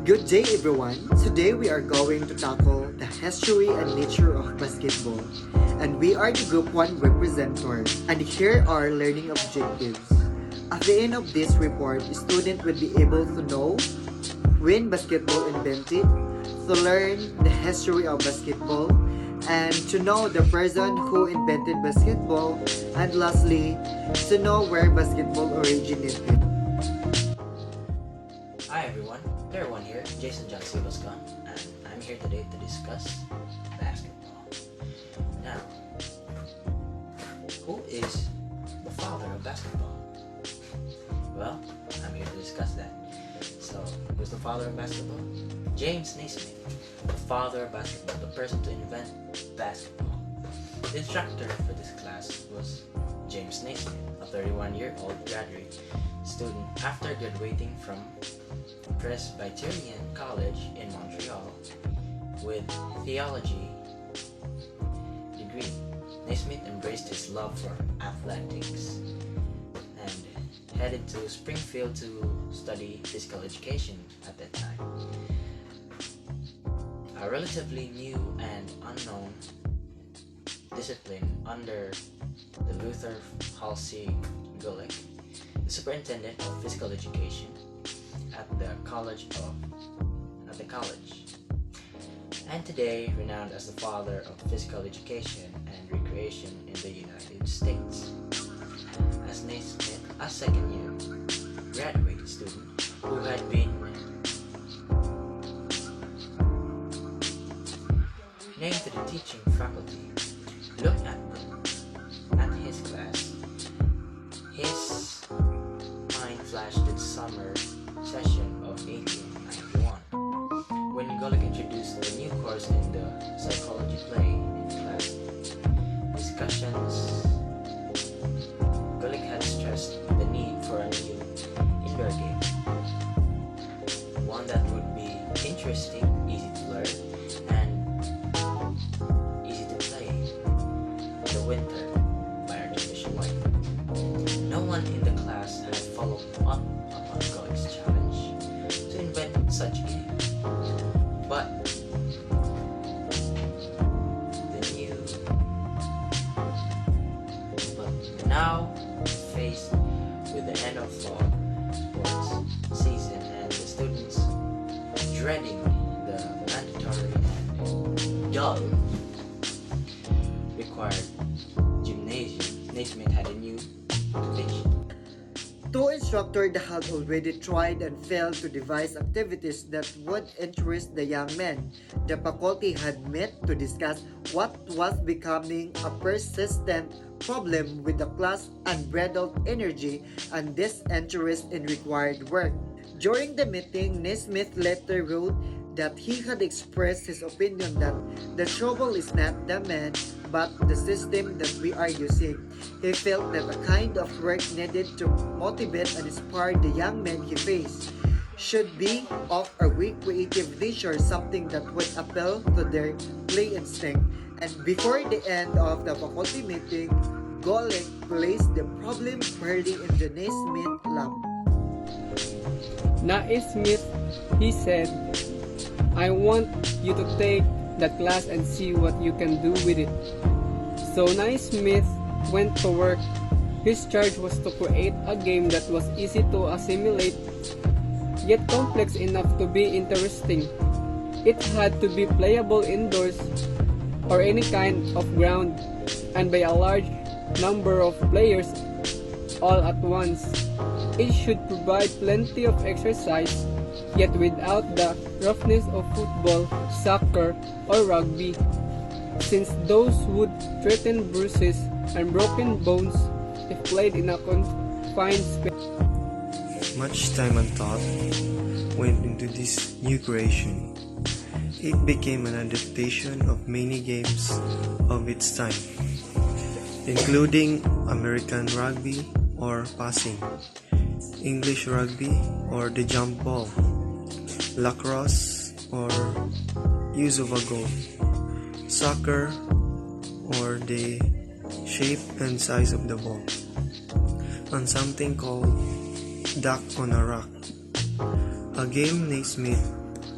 Good day everyone! Today we are going to tackle the history and nature of basketball. And we are the Group 1 representative. And here are learning objectives. At the end of this report, students will be able to know when basketball invented, to learn the history of basketball, and to know the person who invented basketball, and lastly, to know where basketball originated. Hi everyone, Player 1 here, Jason John Silvascon, and I'm here today to discuss basketball. Now, who is the father of basketball? Well, I'm here to discuss that. So, who's the father of basketball? James Naismith, the father of basketball, the person to invent basketball. The instructor for this class was James Naismith, a 31-year-old graduate student after graduating from Presbyterian College in Montreal with theology degree. Naismith embraced his love for athletics and headed to Springfield to study physical education at that time. A relatively new and unknown discipline under the Luther Halsey Gulick, the superintendent of physical education at the college, and today renowned as the father of physical education and recreation in the United States. As Naismith, a second-year graduate student who had been named to the teaching faculty, looked at his class. His mind flashed to the summer session of 1891 when Gulick introduced a new course in the psychology play in class discussions. Gulick had stressed the need for a new indoor game, one that would be interesting, easy to learn, and easy to play in the winter by Archbishop White. No one in the class had followed up upon Gulick's challenge to invent such a game, but now faced with the end of fall sports season and the students dreading the mandatory and dull required gymnasium, Naismith had a new motivation. Two instructors that had already tried and failed to devise activities that would interest the young men. The faculty had met to discuss what was becoming a persistent problem with the class' unbridled energy and disinterest in required work. During the meeting, Naismith later wrote that he had expressed his opinion that the trouble is not the man, but the system that we are using. He felt that the kind of work needed to motivate and inspire the young men he faced should be of a recreative nature, something that would appeal to their play instinct. And before the end of the faculty meeting, Gulick placed the problem squarely in the Naismith lap. Naismith, he said, I want you to take that class and see what you can do with it. So Naismith went to work. His charge was to create a game that was easy to assimilate, yet complex enough to be interesting. It had to be playable indoors or any kind of ground and by a large number of players all at once. It should provide plenty of exercise, yet without the roughness of football, soccer, or rugby. since those would threaten bruises and broken bones if played in a confined space. Much time and thought went into this new creation. It became an adaptation of many games of its time, including American rugby or passing, English rugby or the jump ball, lacrosse or use of a goal, soccer or the shape and size of the ball, and something called Duck on a Rock, a game Naismith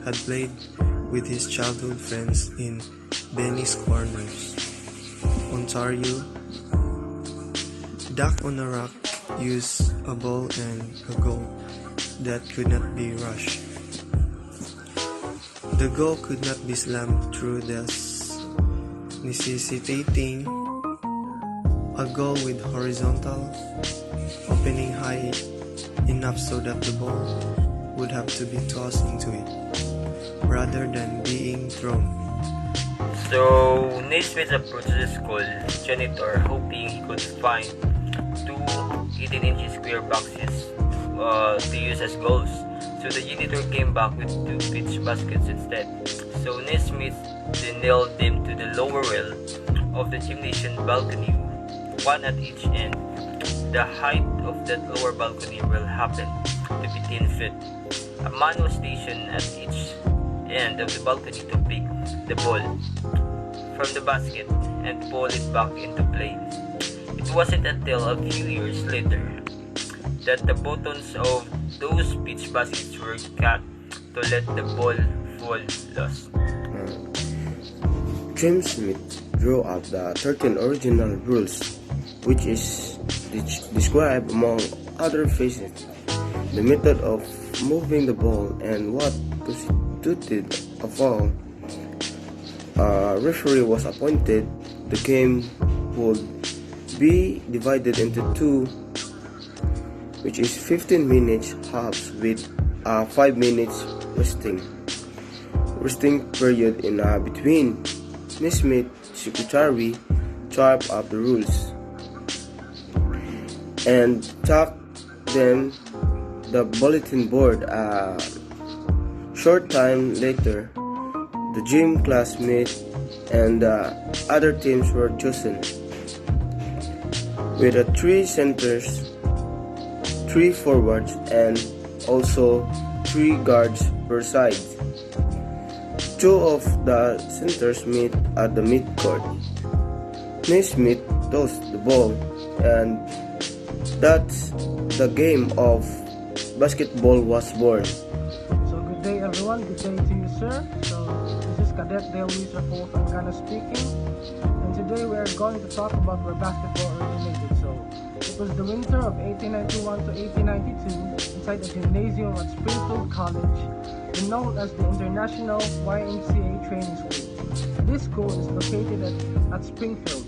had played with his childhood friends in Benny's Corners, Ontario. Duck on a Rock used a ball and a goal that could not be rushed. The goal could not be slammed through, thus necessitating a goal with horizontal opening high enough so that the ball would have to be tossed into it rather than being thrown. So Naismith approached the school janitor hoping he could find two 18-inch square boxes to use as goals. So the janitor came back with two pitch baskets instead. So Naismith then nailed them to the lower rail of the gymnasium balcony, one at each end. The height of that lower balcony rail happened to be 10 feet. A man was stationed at each end of the balcony to pick the ball from the basket and pull it back into play. It wasn't until a few years later that the buttons of those pitch baskets were cut to let the ball fall loose. James Smith drew up the 13 original rules, which is described among other phases the method of moving the ball and what constituted a foul. A referee was appointed. The game would be divided into two, which is 15 minutes halves with 5 minutes resting period in between. Naismith secretary typed up the rules and tucked them the bulletin board. A short time later, the gym classmates and other teams were chosen, with 3 centers, 3 forwards, and also 3 guards per side. 2 of the centers meet at the midcourt. Naismith tossed the ball, and that's the game of basketball was born. So good day everyone, good day to you sir. So this is Cadet Dale Luis Raposo Angana speaking, and today we are going to talk about where basketball originated. So it was the winter of 1891 to 1892 inside a gymnasium at Springfield College, known as the International YMCA Training School. This school is located at Springfield.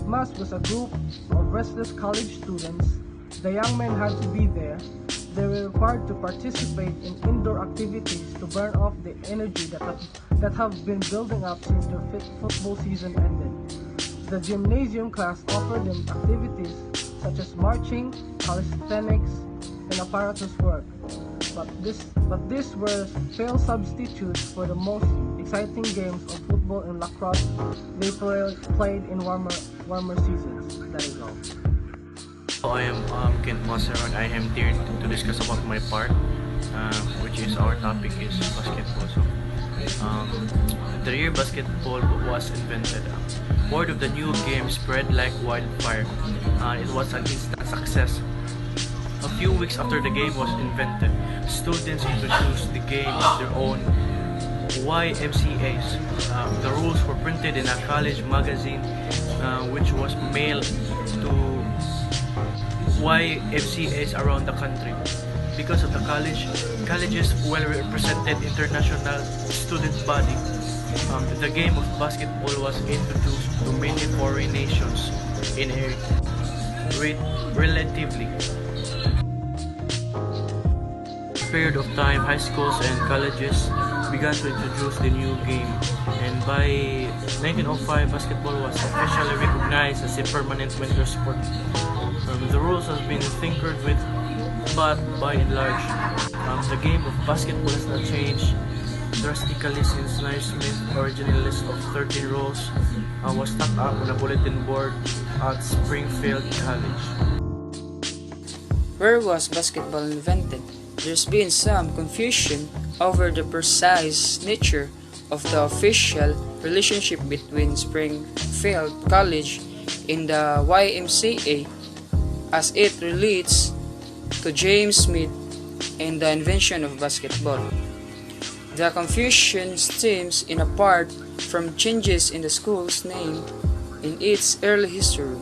MAS was a group of restless college students. The young men had to be there. They were required to participate in indoor activities to burn off the energy that have been building up since their football season ended. The gymnasium class offered them activities such as marching, calisthenics, and apparatus work. But these were failed substitutes for the most exciting games of football and lacrosse they played in warmer seasons. That is all. I am Kent Maseron. I am here to discuss about my part, which is our topic is basketball. So, the year basketball was invented, word of the new game spread like wildfire. It was an instant success. A few weeks after the game was invented, students introduced the game of their own YMCAs. The rules were printed in a college magazine, which was mailed to YMCAs around the country. Because of the colleges well represented international student body, the game of basketball was introduced to many foreign nations in a relatively period of time. High schools and colleges began to introduce the new game, and by 1905, basketball was officially recognized as a permanent winter sport. The rules have been tinkered with, but by and large, the game of basketball has not changed drastically since Naismith's original list of 13 rules was stuck up on a bulletin board at Springfield College. Where was basketball invented? There's been some confusion over the precise nature of the official relationship between Springfield College and the YMCA as it relates to James Smith and the invention of basketball. The confusion stems in a part from changes in the school's name in its early history.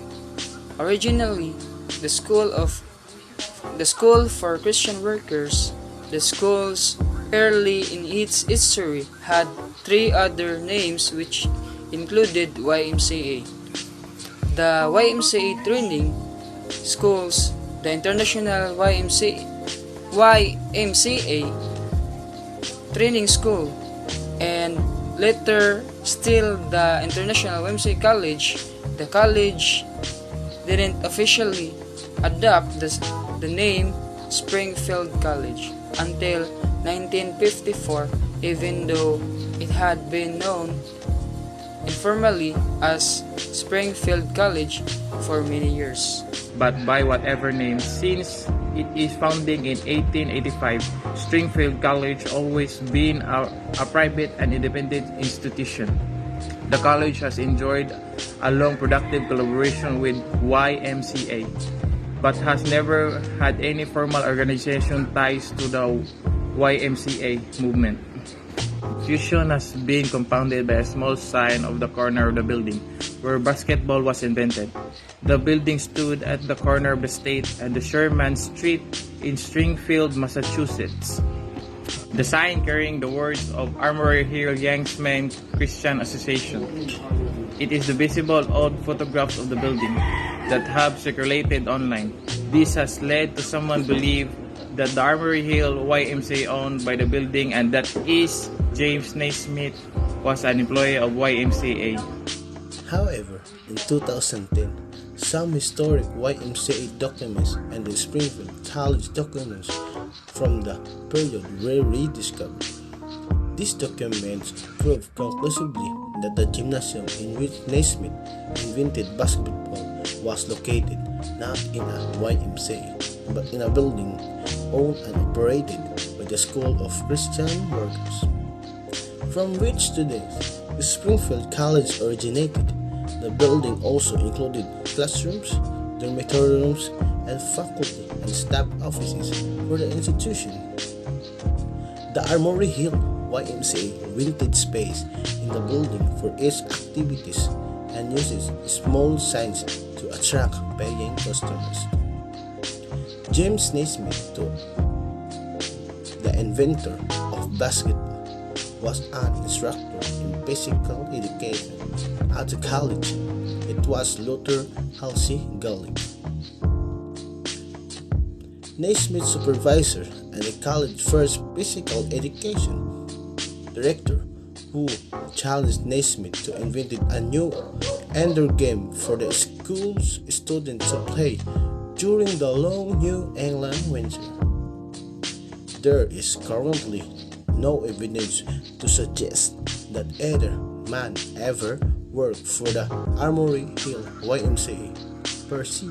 Originally, the School for Christian Workers, the school's early in its history had three other names which included YMCA. The YMCA Training Schools, the International YMCA Training School, and later still the International YMCA College. The college didn't officially adopt the name Springfield College until 1954, even though it had been known informally as Springfield College for many years. But by whatever name, since it is founding in 1885, Springfield College always been a private and independent institution. The college has enjoyed a long productive collaboration with YMCA, but has never had any formal organization ties to the YMCA movement. Fusion has been compounded by a small sign of the corner of the building where basketball was invented. The building stood at the corner of the State and the Sherman Street in Springfield, Massachusetts. The sign carrying the words of Armory Hill Youngsmen Christian Association. It is the visible old photographs of the building that have circulated online. This has led to someone believe that the Armory Hill YMCA owned by the building and that is James Naismith was an employee of YMCA. However, in 2010, some historic YMCA documents and the Springfield College documents from the period were rediscovered. These documents prove conclusively that the gymnasium in which Naismith invented basketball was located not in a YMCA, but in a building owned and operated by the School of Christian Workers, from which today the Springfield College originated. The building also included classrooms, dormitory rooms, and faculty and staff offices for the institution. The Armory Hill YMCA rented space in the building for its activities and uses small signs to attract paying customers. James Naismith, the inventor of basketball, was an instructor in physical education at the college. It was Luther Halsey Gullick, Naismith's supervisor and the college's first physical education director, who challenged Naismith to invent a new indoor game for the school's students to play during the long New England winter. There is currently no evidence to suggest that either man ever worked for the Armory Hill YMCA per se.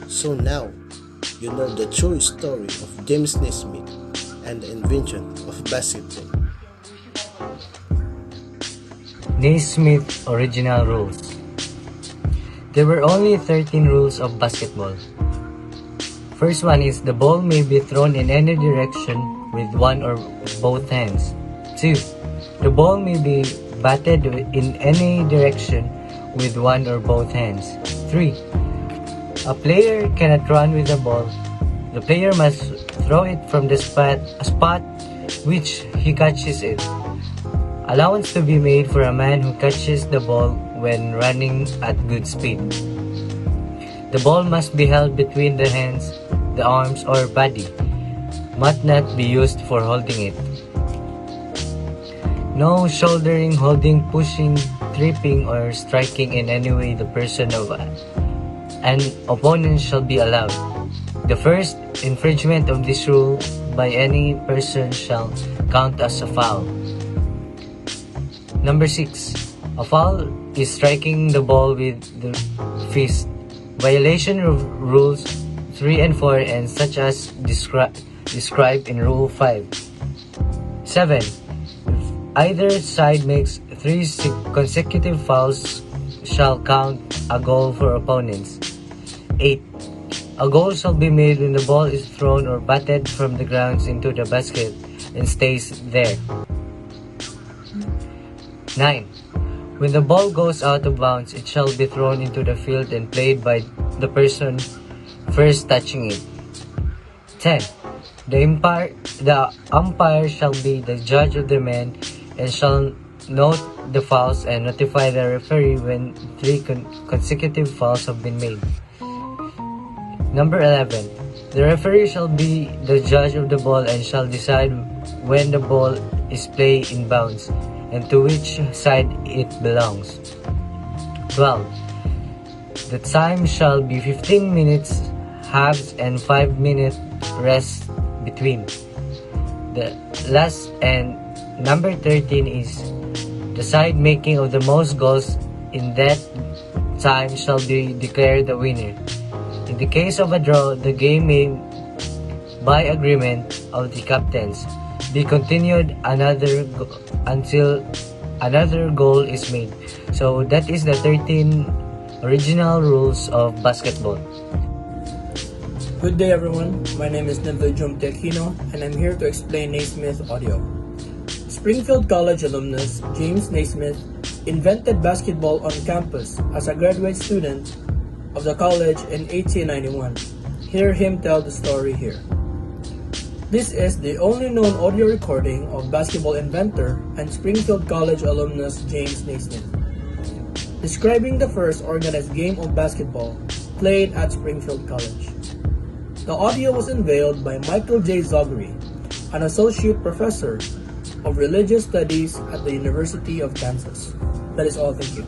So now you know the true story of James Naismith and the invention of basketball. Naismith original rules. There were only 13 rules of basketball. First one is the ball may be thrown in any direction with one or both hands. 2. The ball may be batted in any direction with one or both hands. 3. A player cannot run with the ball. The player must throw it from a spot which he catches it. Allowance to be made for a man who catches the ball when running at good speed. The ball must be held between the hands, the arms, or body, must not be used for holding it. No shouldering, holding, pushing, tripping, or striking in any way the person of an opponent shall be allowed. The first infringement of this rule by any person shall count as a foul. Number 6. A foul is striking the ball with the fist. Violation of rules 3 and 4 and such as described in Rule 5. 7. If either side makes 3 consecutive fouls shall count a goal for opponents. 8. A goal shall be made when the ball is thrown or batted from the grounds into the basket and stays there. 9. When the ball goes out of bounds, it shall be thrown into the field and played by the person first touching it. 10. The umpire shall be the judge of the men and shall note the fouls and notify the referee when 3 consecutive fouls have been made. Number 11. The referee shall be the judge of the ball and shall decide when the ball is played in bounds and to which side it belongs. 12. The time shall be 15 minutes, halves, and 5-minute rest between. The last and number 13 is the side making of the most goals in that time shall be declared the winner. In the case of a draw, the game may, by agreement of the captains, be continued until another goal is made. So that is the 13 original rules of basketball. Good day everyone, my name is Nildo Jumtequino and I'm here to explain Naismith audio. Springfield College alumnus James Naismith invented basketball on campus as a graduate student of the college in 1891. Hear him tell the story here. This is the only known audio recording of basketball inventor and Springfield College alumnus James Naismith, describing the first organized game of basketball played at Springfield College. The audio was unveiled by Michael J. Zogary, an associate professor of religious studies at the University of Kansas. That is all, thank you.